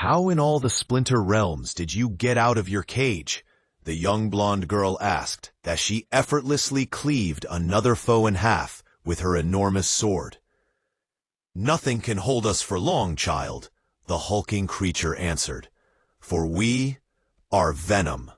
"How in all the Splinter realms did you get out of your cage?" the young blonde girl asked, as she effortlessly cleaved another foe in half with her enormous sword. "Nothing can hold us for long, child," the hulking creature answered, "for we are Venom."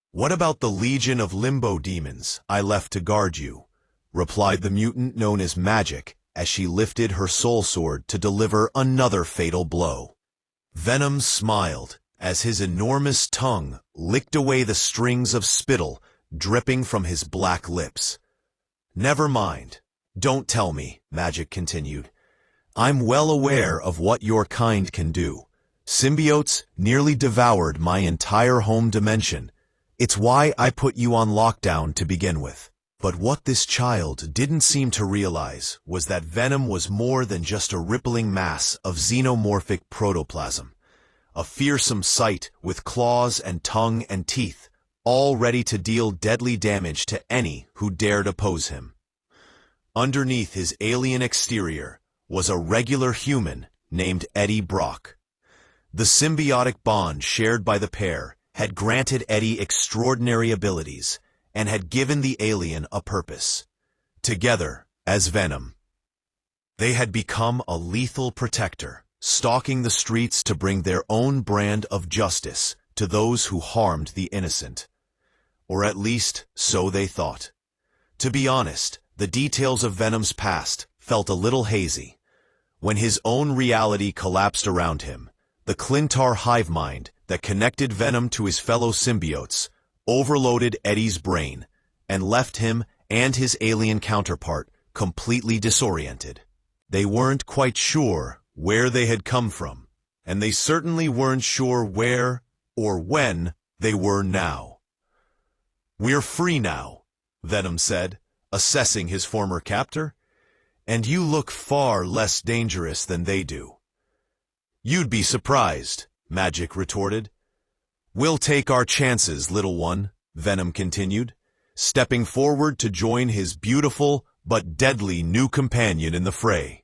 "What about the legion of limbo demons I left to guard you?" replied the mutant known as Magic, as she lifted her soul sword to deliver another fatal blow. Venom smiled as his enormous tongue licked away the strings of spittle dripping from his black lips. "Never mind. Don't tell me," Magic continued. "I'm well aware of what your kind can do. Symbiotes nearly devoured my entire home dimension. It's why I put you on lockdown to begin with." But what this child didn't seem to realize was that Venom was more than just a rippling mass of xenomorphic protoplasm, a fearsome sight with claws and tongue and teeth, all ready to deal deadly damage to any who dared oppose him. Underneath his alien exterior was a regular human named Eddie Brock. The symbiotic bond shared by the pair had granted Eddie extraordinary abilities and had given the alien a purpose. Together, as Venom, they had become a lethal protector, stalking the streets to bring their own brand of justice to those who harmed the innocent. Or at least, so they thought. To be honest, the details of Venom's past felt a little hazy. When his own reality collapsed around him, the Clintar hive mind that connected Venom to his fellow symbiotes overloaded Eddie's brain and left him and his alien counterpart completely disoriented. They weren't quite sure where they had come from, and they certainly weren't sure where or when they were now. "We're free now," Venom said, assessing his former captor, "and you look far less dangerous than they do." "You'd be surprised," Magic retorted. "We'll take our chances, little one," Venom continued, stepping forward to join his beautiful but deadly new companion in the fray.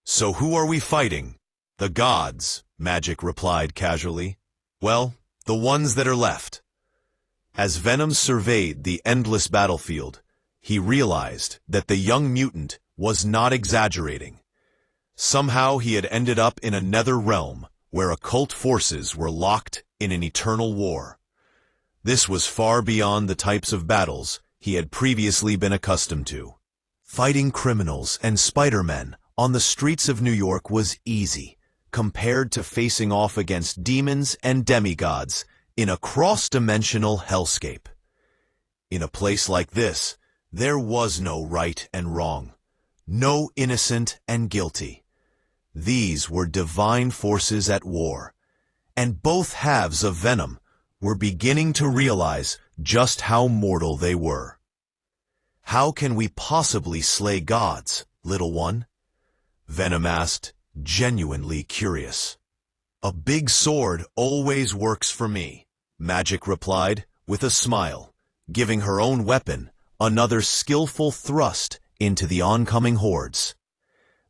"So who are we fighting?" "The gods," Magic replied casually. "Well, the ones that are left." As Venom surveyed the endless battlefield, he realized that the young mutant was not exaggerating. Somehow he had ended up in another realm where occult forces were locked in an eternal war. This was far beyond the types of battles he had previously been accustomed to. Fighting criminals and Spider-Men on the streets of New York was easy, compared to facing off against demons and demigods in a cross-dimensional hellscape. In a place like this, there was no right and wrong, no innocent and guilty. These were divine forces at war, and both halves of Venom were beginning to realize just how mortal they were. "How can we possibly slay gods, little one?" Venom asked, genuinely curious. "A big sword always works for me," Magic replied with a smile, giving her own weapon another skillful thrust into the oncoming hordes.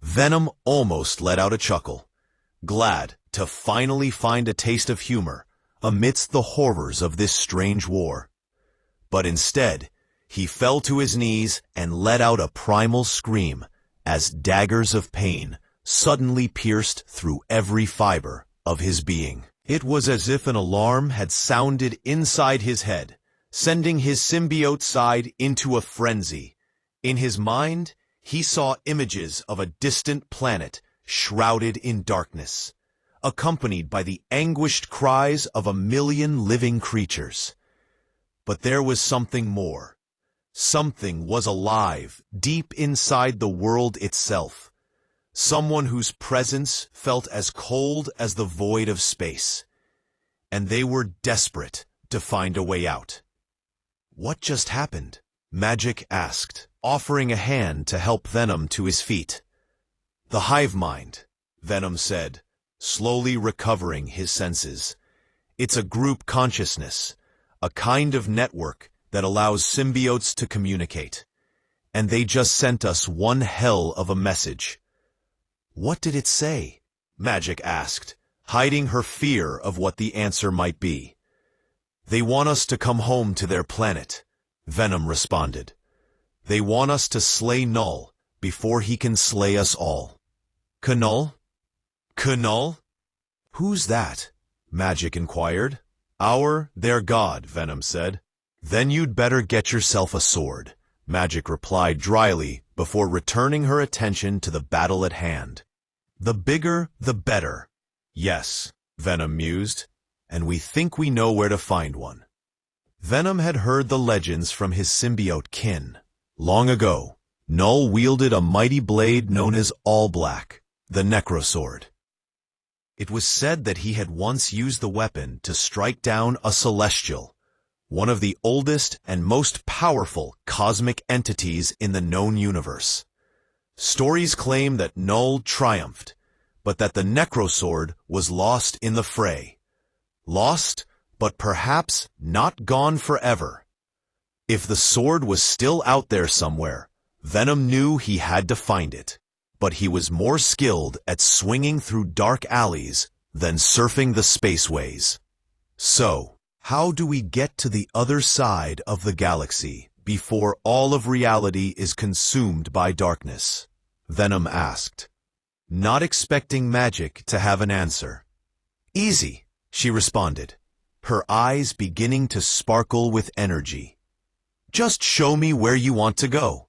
Venom almost let out a chuckle, glad to finally find a taste of humor amidst the horrors of this strange war. But instead, he fell to his knees and let out a primal scream as daggers of pain suddenly pierced through every fiber of his being. It was as if an alarm had sounded inside his head, sending his symbiote side into a frenzy. In his mind, he saw images of a distant planet shrouded in darkness, accompanied by the anguished cries of 1,000,000 living creatures. But there was something more. Something was alive deep inside the world itself. Someone whose presence felt as cold as the void of space. And they were desperate to find a way out. "What just happened?" Magic asked, offering a hand to help Venom to his feet. "The hive mind," Venom said, slowly recovering his senses. "It's a group consciousness, a kind of network that allows symbiotes to communicate. And they just sent us one hell of a message." "What did it say?" Magic asked, hiding her fear of what the answer might be. "They want us to come home to their planet," Venom responded. "They want us to slay Null before he can slay us all." "Knull? Knull? Who's that?" Magic inquired. "Their god," Venom said. "Then you'd better get yourself a sword," Magic replied dryly before returning her attention to the battle at hand. "The bigger, the better." "Yes," Venom mused, "and we think we know where to find one." Venom had heard the legends from his symbiote kin. Long ago, Null wielded a mighty blade known as All Black, the Necrosword. It was said that he had once used the weapon to strike down a Celestial, one of the oldest and most powerful cosmic entities in the known universe. Stories claim that Null triumphed, but that the Necrosword was lost in the fray. Lost, but perhaps not gone forever. If the sword was still out there somewhere, Venom knew he had to find it. But he was more skilled at swinging through dark alleys than surfing the spaceways. So, how do we get to the other side of the galaxy before all of reality is consumed by darkness? Venom asked, not expecting Magic to have an answer. "Easy," she responded, her eyes beginning to sparkle with energy. "Just show me where you want to go."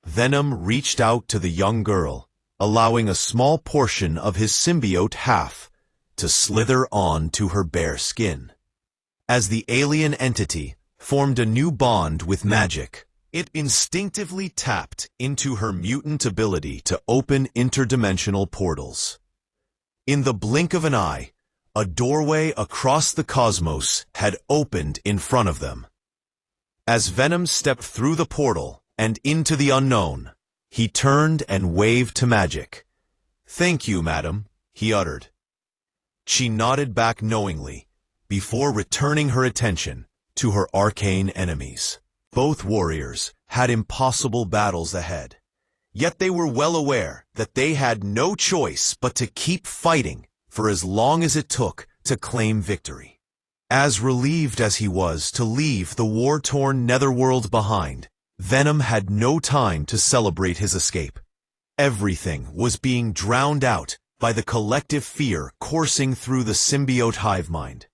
Venom reached out to the young girl, allowing a small portion of his symbiote half to slither on to her bare skin. As the alien entity formed a new bond with Magic, it instinctively tapped into her mutant ability to open interdimensional portals. In the blink of an eye, a doorway across the cosmos had opened in front of them. As Venom stepped through the portal and into the unknown, he turned and waved to Magic. "Thank you, madam," he uttered. She nodded back knowingly, before returning her attention to her arcane enemies. Both warriors had impossible battles ahead, yet they were well aware that they had no choice but to keep fighting for as long as it took to claim victory. As relieved as he was to leave the war-torn netherworld behind, Venom had no time to celebrate his escape. Everything was being drowned out by the collective fear coursing through the symbiote hive mind.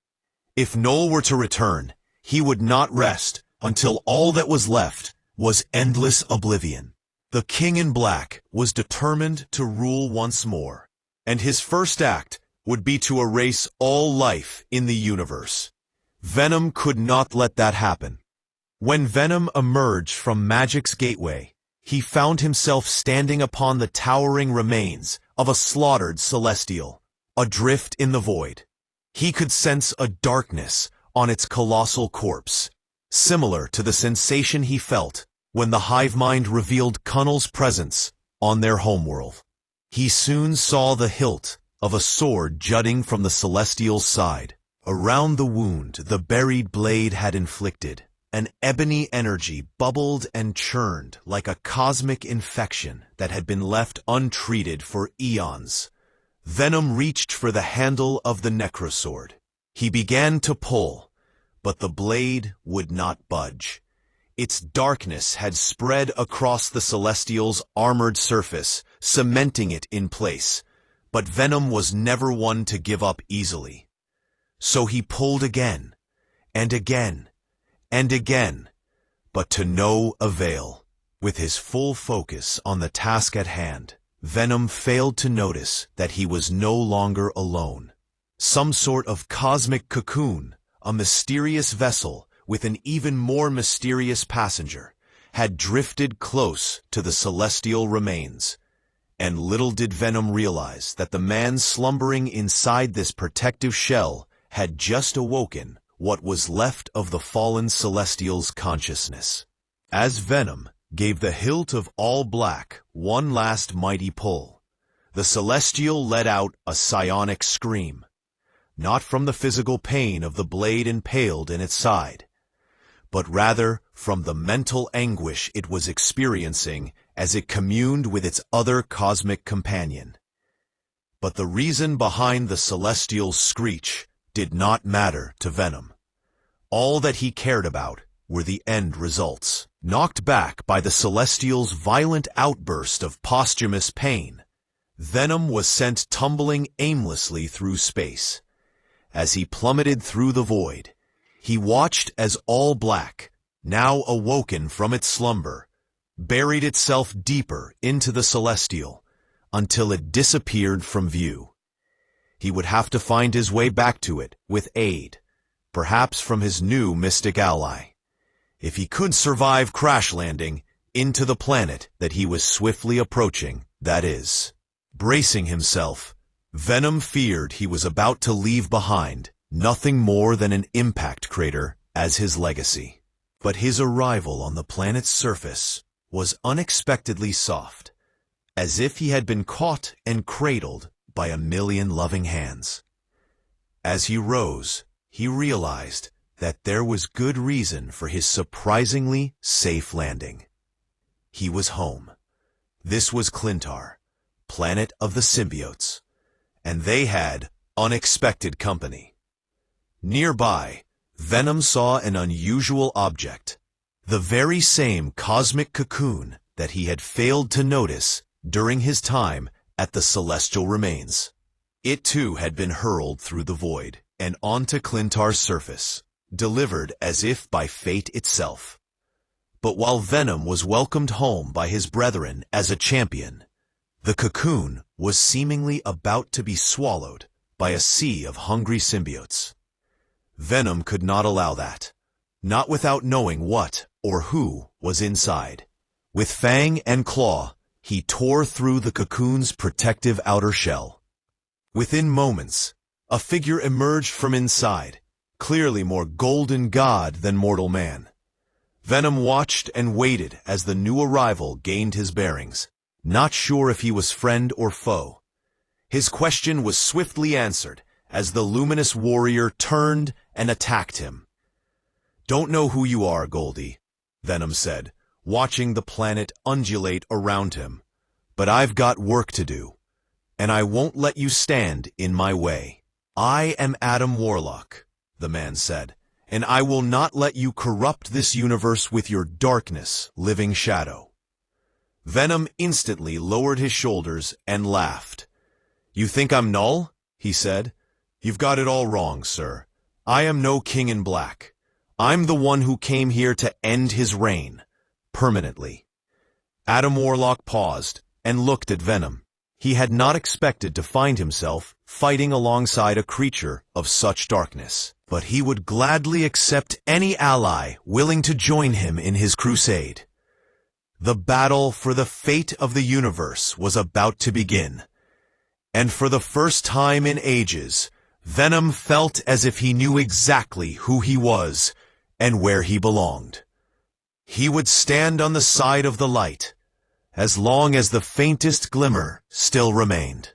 If Null were to return, he would not rest until all that was left was endless oblivion. The King in Black was determined to rule once more, and his first act would be to erase all life in the universe. Venom could not let that happen. When Venom emerged from Magic's gateway, he found himself standing upon the towering remains of a slaughtered Celestial, adrift in the void. He could sense a darkness on its colossal corpse, similar to the sensation he felt when the hive mind revealed Knull's presence on their homeworld. He soon saw the hilt of a sword jutting from the Celestial's side. Around the wound the buried blade had inflicted, an ebony energy bubbled and churned like a cosmic infection that had been left untreated for eons. Venom reached for the handle of the Necrosword. He began to pull, but the blade would not budge. Its darkness had spread across the Celestial's armored surface, cementing it in place. But Venom was never one to give up easily. So he pulled again, and again, and again, but to no avail. With his full focus on the task at hand, Venom failed to notice that he was no longer alone. Some sort of cosmic cocoon, a mysterious vessel with an even more mysterious passenger, had drifted close to the Celestial remains. And little did Venom realize that the man slumbering inside this protective shell had just awoken what was left of the fallen Celestial's consciousness. As Venom gave the hilt of All Black one last mighty pull, the Celestial let out a psionic scream, not from the physical pain of the blade impaled in its side, but rather from the mental anguish it was experiencing as it communed with its other cosmic companion. But the reason behind the Celestial's screech did not matter to Venom. All that he cared about were the end results. Knocked back by the Celestial's violent outburst of posthumous pain, Venom was sent tumbling aimlessly through space. As he plummeted through the void, he watched as All Black, now awoken from its slumber, buried itself deeper into the Celestial until it disappeared from view. He would have to find his way back to it with aid, perhaps from his new mystic ally, if he could survive crash landing into the planet that he was swiftly approaching, that is. Bracing himself, Venom feared he was about to leave behind nothing more than an impact crater as his legacy. But his arrival on the planet's surface was unexpectedly soft, as if he had been caught and cradled by a million loving hands. As he rose, he realized that there was good reason for his surprisingly safe landing. He was home. This was Clintar, planet of the symbiotes, and they had unexpected company. Nearby, Venom saw an unusual object, the very same cosmic cocoon that he had failed to notice during his time at the Celestial Remains. It too had been hurled through the void and onto Clintar's surface, delivered as if by fate itself. But while Venom was welcomed home by his brethren as a champion, the cocoon was seemingly about to be swallowed by a sea of hungry symbiotes. Venom could not allow that, not without knowing what or who was inside. With fang and claw, he tore through the cocoon's protective outer shell. Within moments, a figure emerged from inside, clearly more golden god than mortal man. Venom watched and waited as the new arrival gained his bearings, not sure if he was friend or foe. His question was swiftly answered as the luminous warrior turned and attacked him. "Don't know who you are, Goldie," Venom said, watching the planet undulate around him. "But I've got work to do, and I won't let you stand in my way." "I am Adam Warlock," the man said, "and I will not let you corrupt this universe with your darkness, living shadow." Venom instantly lowered his shoulders and laughed. "You think I'm null?" he said. "You've got it all wrong, sir. I am no king in black. I'm the one who came here to end his reign, permanently." Adam Warlock paused and looked at Venom. He had not expected to find himself fighting alongside a creature of such darkness, but he would gladly accept any ally willing to join him in his crusade. The battle for the fate of the universe was about to begin, and for the first time in ages, Venom felt as if he knew exactly who he was and where he belonged. He would stand on the side of the light, as long as the faintest glimmer still remained.